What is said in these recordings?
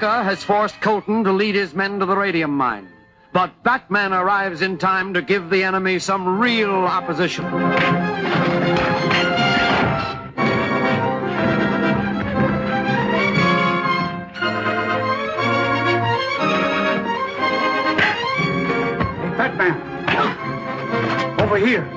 Daka has forced Colton to lead his men to the radium mine. But Batman arrives in time to give the enemy some real opposition. Hey, Batman! Over here!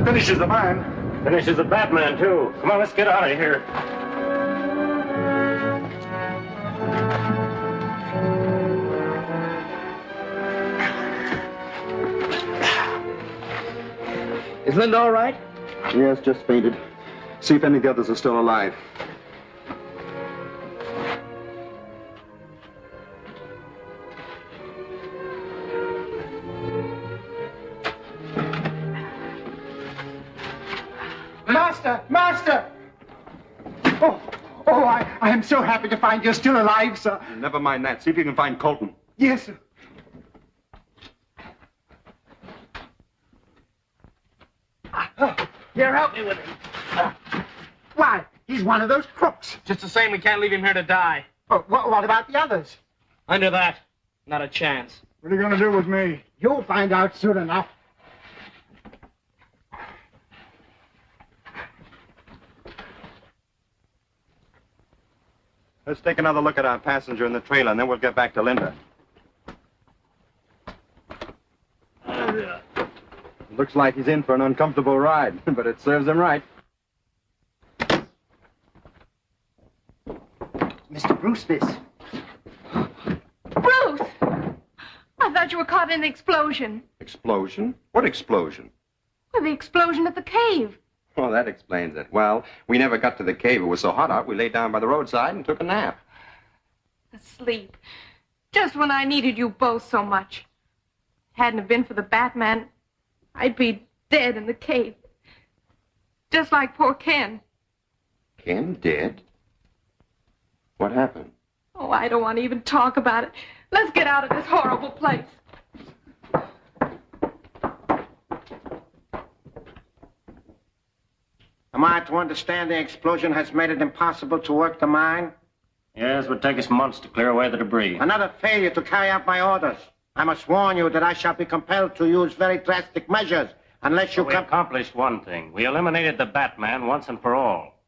Finishes the man. Finishes the Batman, too. Come on, let's get out of here. Is Linda all right? Yes, just fainted. See if any of the others are still alive. Master! I am so happy to find you're still alive, sir. Never mind that. See if you can find Colton. Yes, sir. Here, help me with him. Why, he's one of those crooks. Just the same, we can't leave him here to die. Oh, what about the others? Under that, not a chance. What are you going to do with me? You'll find out soon enough. Let's take another look at our passenger in the trailer, and then we'll get back to Linda. Looks like he's in for an uncomfortable ride, but it serves him right. Mr. Bruce, this. Bruce! I thought you were caught in the explosion. Explosion? What explosion? Well, the explosion at the cave. Well, that explains it. Well, we never got to the cave. It was so hot out, we laid down by the roadside and took a nap. Asleep. Just when I needed you both so much. Hadn't it been for the Batman, I'd be dead in the cave. Just like poor Ken. Ken dead? What happened? Oh, I don't want to even talk about it. Let's get out of this horrible place. Am I to understand the explosion has made it impossible to work the mine? Yes, it would take us months to clear away the debris. Another failure to carry out my orders. I must warn you that I shall be compelled to use very drastic measures Unless you We come... accomplished one thing. We eliminated the Batman once and for all.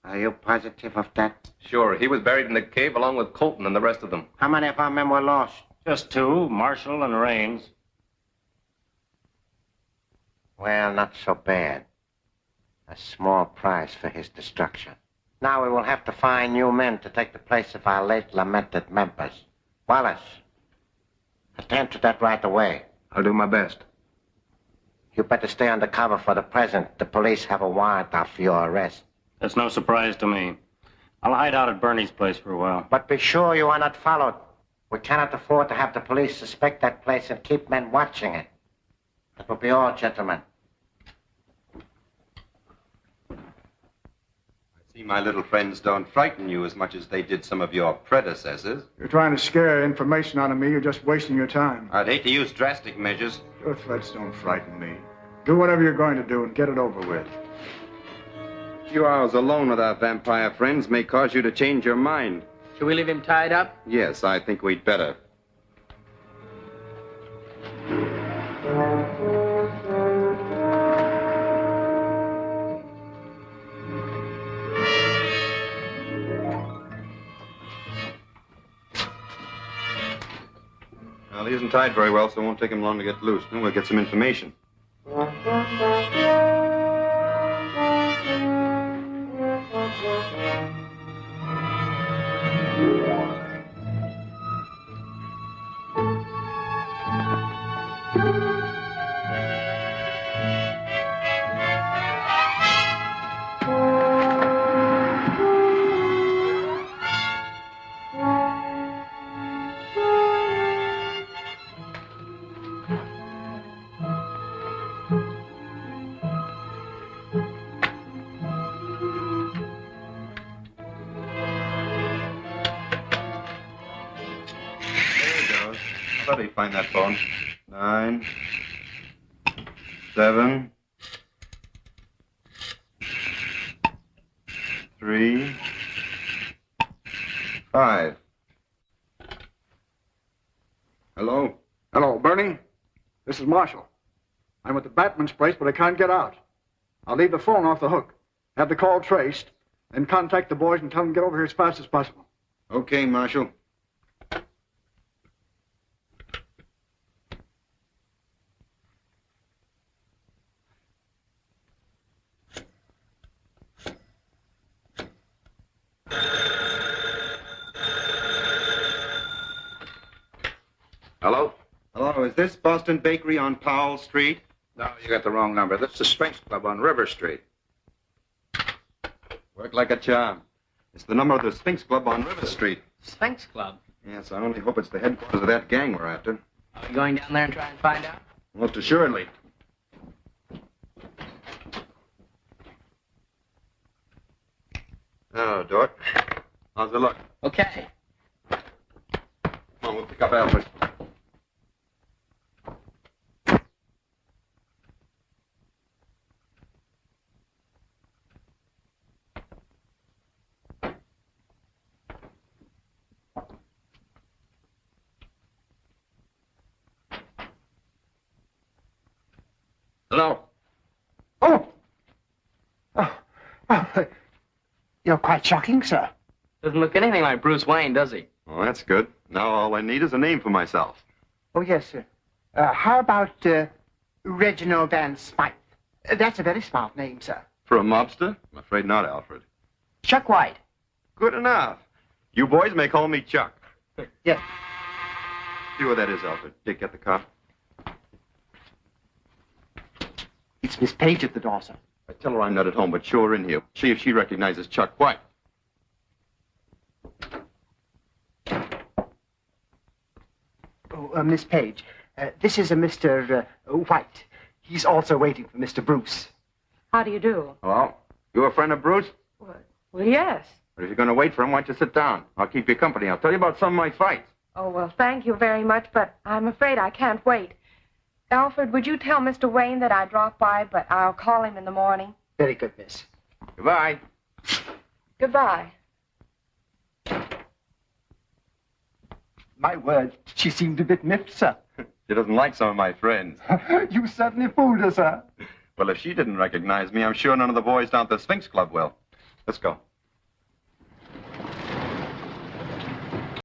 Are you positive of that? Sure, he was buried in the cave along with Colton and the rest of them. How many of our men were lost? Just two, Marshall and Raines. Well, not so bad. A small price for his destruction. Now we will have to find new men to take the place of our late lamented members. Wallace, attend to that right away. I'll do my best. You better stay under cover for the present. The police have a warrant out for your arrest. That's no surprise to me. I'll hide out at Bernie's place for a while. But be sure you are not followed. We cannot afford to have the police suspect that place and keep men watching it. That will be all, gentlemen. I see my little friends don't frighten you as much as they did some of your predecessors. You're trying to scare information out of me. You're just wasting your time. I'd hate to use drastic measures. Your threats don't frighten me. Do whatever you're going to do and get it over with. A few hours alone with our vampire friends may cause you to change your mind. Should we leave him tied up? Yes, I think we'd better. Well, he isn't tied very well, so it won't take him long to get loose. Then we'll get some information. Find that phone. 9, 7, 3, 5. Hello? Hello, Bernie. This is Marshall. I'm at the Batman's place, but I can't get out. I'll leave the phone off the hook, have the call traced, then contact the boys and tell them to get over here as fast as possible. Okay, Marshal. Hello? Hello, is this Boston Bakery on Powell Street? No, you got the wrong number. This is the Sphinx Club on River Street. Worked like a charm. It's the number of the Sphinx Club on River Street. Sphinx Club. Yes, I only hope it's the headquarters of that gang we're after. Are we going down there and try and find out? Most assuredly. Oh, Dort. How's the look? Okay. Come on, we'll pick up Alfred. Hello? You're quite shocking, sir. Doesn't look anything like Bruce Wayne, does he? Well, that's good. Now all I need is a name for myself. Oh, yes, sir. How about Reginald Van Smythe? That's a very smart name, sir. For a mobster? I'm afraid not, Alfred. Chuck White. Good enough. You boys may call me Chuck. Yes. See what that is, Alfred. Dick, get the car. It's Miss Page at the door, sir. I tell her I'm not at home, but show her in here. See if she recognizes Chuck White. Oh, Miss Page, this is a Mr. White. He's also waiting for Mr. Bruce. How do you do? Hello? You a friend of Bruce? Well, yes. But if you're going to wait for him, why don't you sit down? I'll keep you company. I'll tell you about some of my fights. Oh, well, thank you very much, but I'm afraid I can't wait. Alfred, would you tell Mr. Wayne that I dropped by, but I'll call him in the morning? Very good, miss. Goodbye. Goodbye. My word, she seemed a bit miffed, sir. She doesn't like some of my friends. You certainly fooled us, sir. Well, if she didn't recognize me, I'm sure none of the boys down at the Sphinx Club will. Let's go.